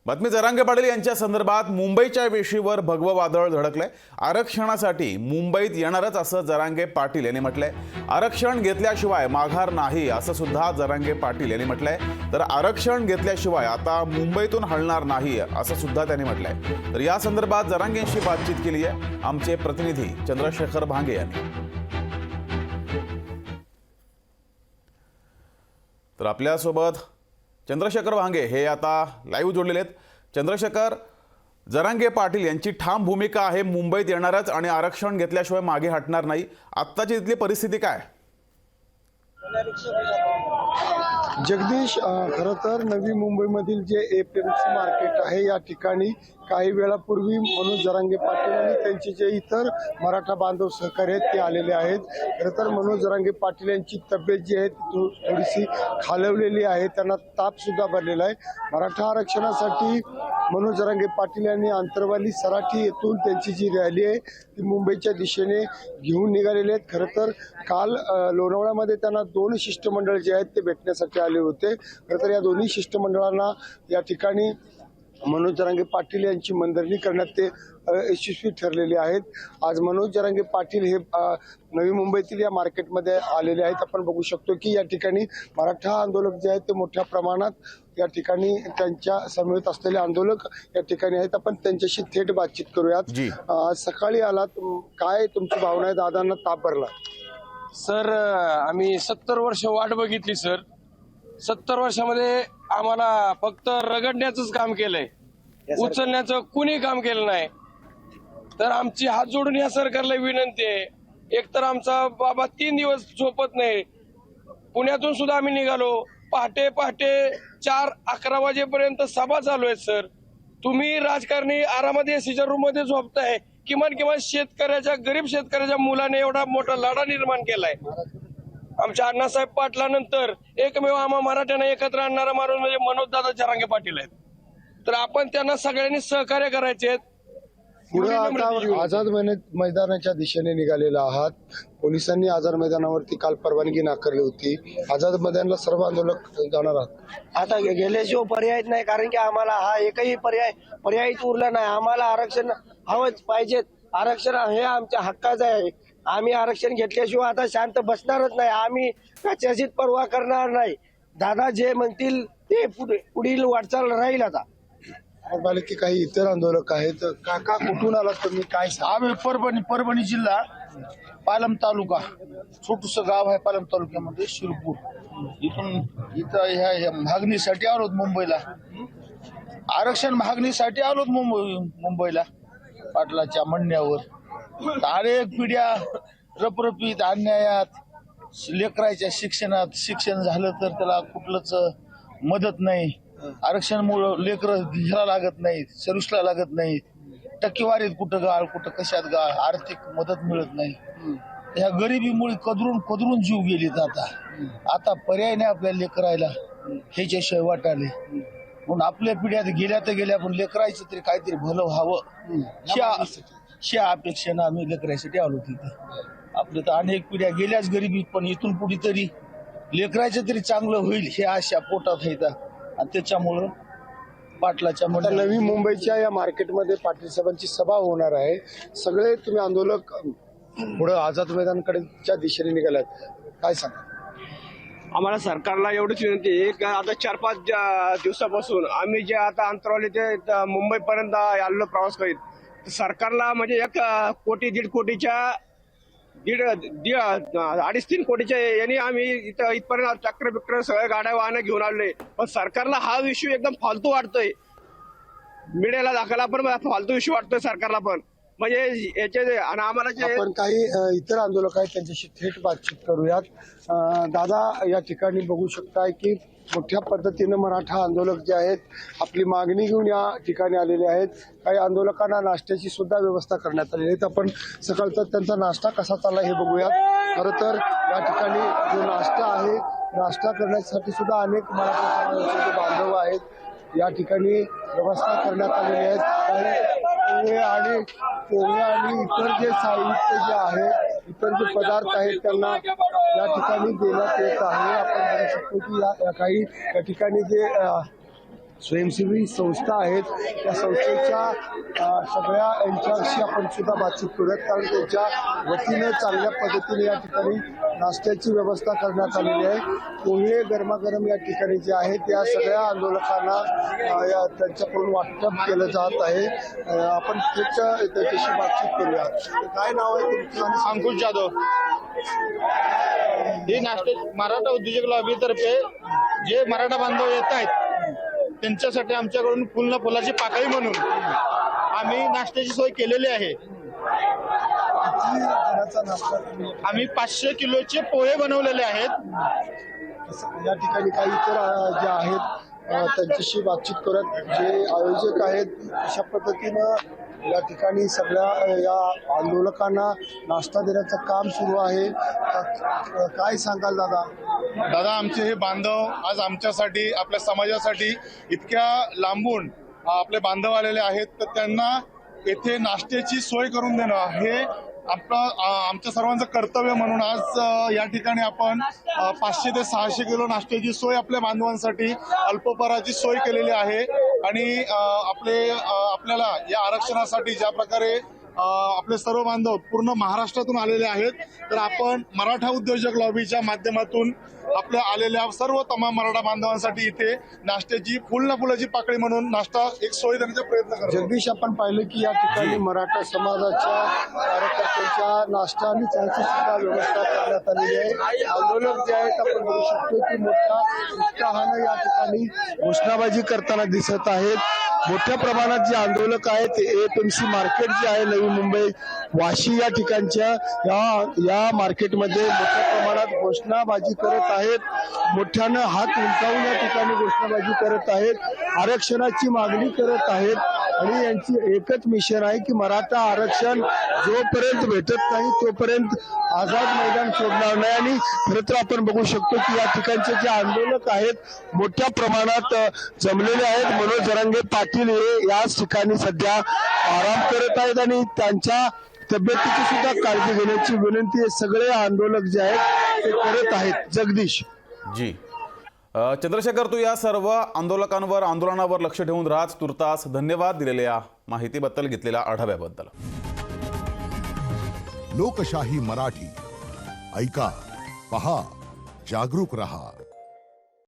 बातमी जरांगे पाटील यांच्या संदर्भात मुंबईच्या वेशीवर भगवं वादळ धडकलंय। आरक्षणासाठी मुंबईत येणारच असं जरांगे पाटील यांनी म्हटलंय। आरक्षण घेतल्याशिवाय माघार नाही असं सुद्धा जरांगे पाटील यांनी म्हटलंय। तर आरक्षण घेतल्याशिवाय आता मुंबईतून हलणार नाही असं सुद्धा त्यांनी म्हटलंय। तर या संदर्भात जरांगेंशी बातचीत केली आहे आमचे प्रतिनिधी चंद्रशेखर भांगे यांनी। तर आपल्यासोबत चंद्रशेखर भांगे हे आता लाईव्ह जोडलेले आहेत। चंद्रशेखर, जरांगे पाटील यांची ठाम भूमिका आहे मुंबईत येणारच आणि आरक्षण घेतल्याशिवाय मागे हटणार नाही। आत्ताची तिथली परिस्थिती काय? जगदीश, खरं तर नवी मुंबईमधील जे एपीएमसी मार्केट आहे या ठिकाणी काही वेळापूर्वी मनोज जरांगे पाटील आणि त्यांचे जे इतर मराठा बांधव सहकारी आहेत ते आलेले आहेत। खरं तर मनोज जरांगे पाटील यांची तब्येत जी आहे ती थोडीशी खालवलेली आहे, त्यांना ताप सुद्धा भरलेला आहे। मराठा आरक्षणासाठी मनोज जरांगे पाटील यांनी अंतरवाली सराठी येथून त्यांची जी रॅली आहे ती मुंबईच्या दिशेने घेऊन निघालेले आहेत। खरं तर काल लोणावळ्यामध्ये त्यांना दोन शिष्टमंडळ जे आहेत ते भेटण्यासाठी आले होते। खरं तर या दोन्ही शिष्टमंडळांना या ठिकाणी मनोज जरांगे पाटील यांची मनधरणी करण्यात ते यशस्वी ठरलेले आहेत। आज मनोज जरांगे पाटील हे नवी मुंबईतील या मार्केटमध्ये आलेले आहेत। आपण बघू शकतो की या ठिकाणी मराठा आंदोलक जे आहेत ते मोठ्या प्रमाणात या ठिकाणी त्यांच्या समवेत असलेले आंदोलक या ठिकाणी आहेत। आपण त्यांच्याशी थेट बातचीत करूयात। आज सकाळी आलात, काय तुमची भावना आहे? दादांना ताप भरला सर, आम्ही 70 वर्ष वाट बघितली सर। 70 वर्षामध्ये आम्हाला फक्त रगडण्याचंच काम केलंय, उचलण्याचं कुणी काम केलं नाही। तर आमची हात जोडून या सरकारला विनंती आहे, एकतर आमचा बाबा 3 दिवस झोपत नाही। पुण्यातून सुद्धा आम्ही निघालो, पहाटे 4-11 वाजेपर्यंत सभा चालू आहे सर। तुम्ही राजकारणी आरामात एसीच्या रूम मध्ये झोपताय, किमान शेतकऱ्याच्या, गरीब शेतकऱ्याच्या मुलाने एवढा मोठा लढा निर्माण केलाय। आमच्या अण्णासाहेब पाटलानंतर एकमेव आम्हा मराठ्यांना एकत्र आणणारा माणूस म्हणजे मनोजदादा जरांगे पाटील आहेत। तर आपण त्यांना सगळ्यांनी सहकार्य करायचे। पुढे आता आझाद मैदानाच्या दिशेने निघालेला आहात। पोलिसांनी आझाद मैदानावरती काल परवानगी नाकारली होती। आझाद मैदानाला सर्व आंदोलक जाणार आहात। आता गेल्याशिवाय पर्याय नाही, कारण की आम्हाला हा एकही पर्यायच उरला नाही। आम्हाला आरक्षण हवंच पाहिजे। आरक्षण हे आमच्या हक्काचं आहे। आम्ही आरक्षण घेतल्याशिवाय आता शांत बसणारच नाही। आम्ही कशाचीच पर्वा करणार नाही। दादा जे म्हणतील ते पुढील वाटचाल राहील। आता की काही इतर आंदोलक आहेत। काका, कुठून आलात तुम्ही? काय आम्ही परभणी जिल्हा पालम तालुका, छोटूस गाव आहे पालम तालुक्यामध्ये, शिरपूर। इथं ह्या मागणीसाठी आलोत मुंबईला, आरक्षण मागणीसाठी आलोत मुंबईला पाटलाच्या म्हणण्यावर। अनेक पिढ्या रपरपीत अन्यायात, लेकराच्या शिक्षणात, शिक्षण झालं तर त्याला कुठलंच मदत नाही। आरक्षणामुळं लेकरं घ्यायला लागत नाहीत, सर्व्हिसला लागत नाहीत, टक्केवारीत कुठं गाळ, कुठं कशात गाळ, आर्थिक मदत मिळत नाही। ह्या गरिबीमुळे कदरून जीव गेलेत। आता पर्याय नाही आपल्याला लेकरायला, ह्याच्याशिवाय वाटाले। म्हणून आपल्या पिढ्यात गेल्या पण लेकरायचं तरी काहीतरी भलं व्हावं ह्या अपेक्षेनं आम्ही लेकरायसाठी आलो तिथं। आपल्या तर अनेक पिढ्या गेल्याच गरिबीत, पण इथून पुढे तरी लेकरायचं तरी चांगलं होईल हे आशा पोटात आहेत। आणि त्याच्यामुळं पाटलाच्या नवी मुंबईच्या या मार्केटमध्ये पाटील साहेबांची सभा होणार आहे। सगळे तुम्ही आंदोलक पुढे आझाद मैदानकडेच्या दिशेने निघालात, काय सांगा? आम्हाला सरकारला एवढीच विनंती आहे की आता 4-5 दिवसापासून आम्ही जे आता अंतरावली ते मुंबईपर्यंत आलेलो प्रवास करीत, सरकारला म्हणजे 1 कोटी 1.5 कोटीच्या 2.5-3 कोटीच्या यांनी आम्ही इथपर्यंत ट्रॅक्टर बिक्टर सगळ्या गाड्या वाहनं घेऊन आले। पण सरकारला हा इश्यू एकदम फालतू वाटतोय। मीडियाला दाखवला पण फालतू इश्यू वाटतोय सरकारला पण, म्हणजे याचे आणि आम्हाला आपण काही इतर आंदोलक आहेत त्यांच्याशी थेट बातचीत करूयात। दादा, या ठिकाणी बघू शकताय की मोठ्या पद्धतीनं मराठा आंदोलक जे आहेत आपली मागणी घेऊन या ठिकाणी आलेले आहेत। काही आंदोलकांना नाश्त्याची सुद्धा व्यवस्था करण्यात आलेली आहे। आपण सकाळचा त्यांचा नाश्ता कसा चालला हे बघूयात। खरं तर या ठिकाणी जो नाश्ता आहे, नाश्ता करण्यासाठी सुद्धा अनेक मराठा समाजाचे बांधव आहेत। या ठिकाणी व्यवस्था करण्यात आलेली आहे। आणि पोहे आणि इतर जे साहित्य जे आहे, इतर जे पदार्थ आहेत त्यांना या ठिकाणी देण्यात येत आहे। आपण बघू शकतो की या ठिकाणी जे स्वयंसेवी संस्था आहेत त्या संस्थेच्या सगळ्या यांच्याशी आपण सुद्धा बातचीत करूयात, कारण त्यांच्या वतीनं चांगल्या पद्धतीने या ठिकाणी नाश्त्याची व्यवस्था करण्यात आलेली आहे. पोहे गरमागरम या ठिकाणी जे आहेत या सगळ्या आंदोलकांना त्यांच्याकडून वाटप केलं जात आहे. आपण थेट त्याच्याशी बातचीत करूया. काय नाव आहे तुमचं? अंकुश जाधव. ही नाश्ते मराठा उद्योजक लॉबीतर्फे जे मराठा बांधव येत आहेत त्यांच्यासाठी आमच्याकडून फुल फुलाची पाकळी म्हणून आम्ही नाश्त्याची सोय केलेली आहे. किती जणांचा नाश्ता तुम्ही आम्ही 500 किलोचे पोहे बनवलेले आहेत. या ठिकाणी काही इतर जे आहेत त्यांच्याशी बातचीत करत जे आयोजक आहेत अशा पद्धतीनं या ठिकाणी सगळ्या या आंदोलकांना नाश्ता देण्याचं काम सुरू आहे. काय सांगाल दादा? दादा, आमचे हे बांधव आज आमच्यासाठी, आपल्या समाजासाठी इतक्या लांबून आपले बांधव आलेले आहेत, तर त्यांना येथे नाश्त्याची सोय करून देणं हे आमच्या सर्वांचं कर्तव्य म्हणून आज या ठिकाणी आपण 500 ते 600 किलो नाश्त्याची सोय आपल्या बांधवांसाठी अल्पोपहाराची सोय केलेली आहे. आणि आपल्याला या आरक्षणासाठी ज्या प्रकारे आपले सर्व बांधव पूर्ण महाराष्ट्रातून आलेले आहेत, तर आपण मराठा उद्योजक लॉबीच्या माध्यमातून आपल्या आलेल्या सर्व तमाम मराठा बांधवांसाठी इथे नाश्त्याची फुलाची पाकळी म्हणून नाश्ता एक सोय देण्याचा प्रयत्न करतो. जगदीश, आपण पाहिलं की या ठिकाणी मराठा समाजाच्या कार्यकर्त्यांच्या नाश्ता आणि चहाची सुद्धा व्यवस्था करण्यात आलेली आहे. आंदोलक जे आहेत आपण बघू शकतो की मोठ्या उत्साहानं या ठिकाणी घोषणाबाजी करताना दिसत आहेत. मोठ्या प्रमाणात जे आंदोलक आहेत APMC मार्केट जे आहे नवी मुंबई वाशी या ठिकाणच्या या मार्केटमध्ये मोठ्या प्रमाणात घोषणाबाजी करत आहेत. मोठ्यानं हात उंचावून या ठिकाणी घोषणाबाजी करत आहेत. आरक्षणाची मागणी करत आहेत. आणि यांची एकच मिशन आहे की मराठा आरक्षण जोपर्यंत भेटत नाही तोपर्यंत आझाद मैदान सोडणार नाही. आणि खरं तर आपण बघू शकतो की या ठिकाणचे जे आंदोलक आहेत मोठ्या प्रमाणात जमलेले आहेत. मनोज जरांगे पाटील हे याच ठिकाणी सध्या आराम करत आहेत आणि त्यांच्या तब्येतीची सुद्धा काळजी घेण्याची विनंती हे सगळे आंदोलक जे आहेत ते करत आहेत. जगदीश जी चंद्रशेखर, तू या सर्व आंदोलनावर लक्ष ठेवून राहत. तुर्तास धन्यवाद दिलेल्या माहितीबद्दल, घेतलेल्या आढाव्याबद्दल. लोकशाही मराठी ऐका, पहा, जागरूक रहा.